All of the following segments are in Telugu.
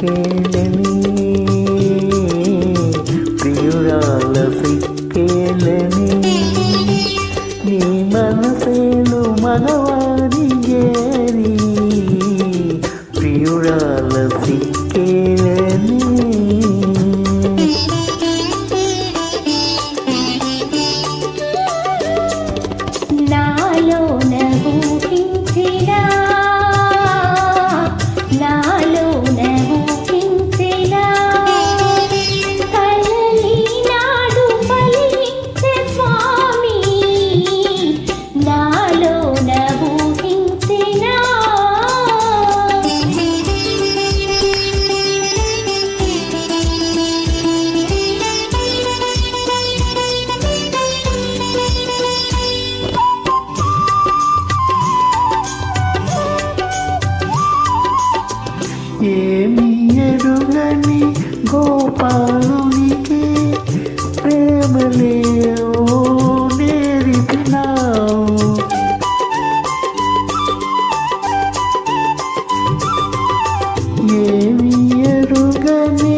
సిక్కేలని ప్రియురాల సిక్కేలని నీ మనసేను మగవారి చేరి ప్రియురాల సిక్కేలని ఏమి ఎరుగని గోపాలునికి ప్రేమలేవో నేర్పినావు. ఏమి ఎరుగని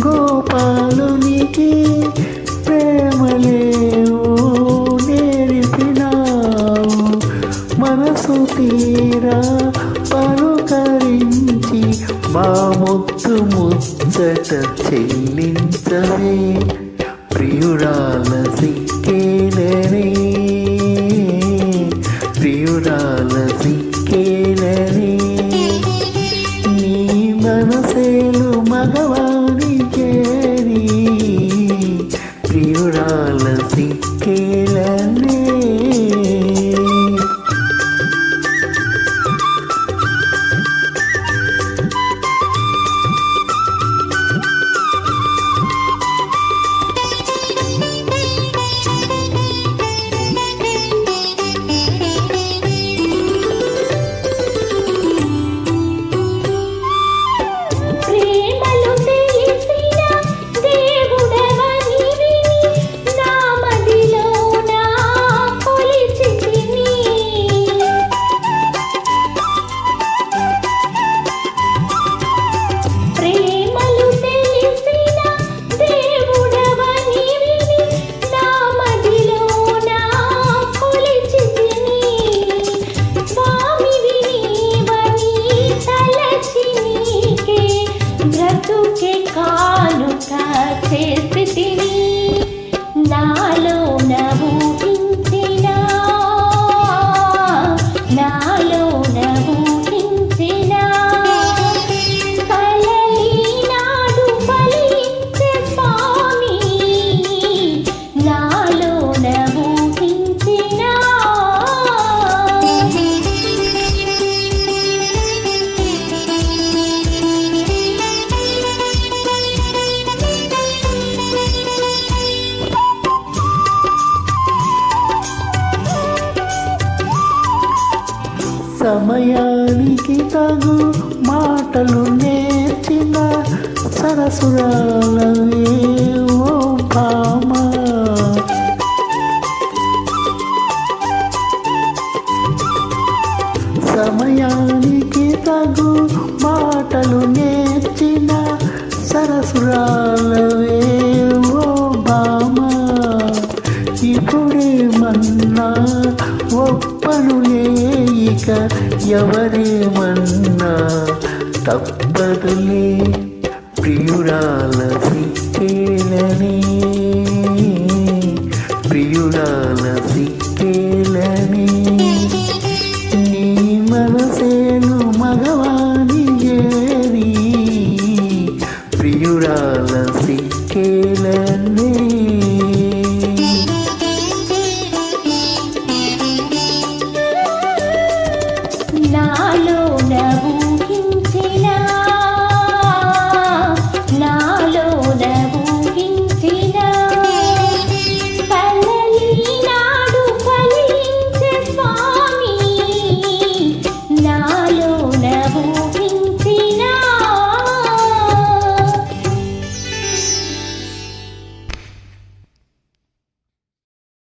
గోపాలునికి ప్రేమలేవో నేర్పినావు. మనసు తీరా పలుకరించి మా ముత్తు ముచ్చట చెల్లించవే ప్రియురాల సిక్కేలని ప్రియురాల సిక్కేలని నీ మనసేలు మగవారి చేరి ప్రియురాల సిక్కేలని నాలో నవ్వుహించిన నాలో నవ్వుహించిన కలలి నాడు ఫలించే స్వామి నాలో నవ్వుహించిన సమయానికి తగు మాటలు నేర్చిన సరసురాలవే ఓ భామ. సమయానికి తగు మాటలు నేర్చిన సరసురాలవే ఓ భామ. ఇప్పుడేమన్నా ఒప్పనులే ఇక ఎవరేమన్నా తప్పదులే ప్రియురాల సిక్కేలని ప్రియురాల సిక్కేలని నీ మనసేను మగవాని చేరి ప్రియురాల సిక్కేలని.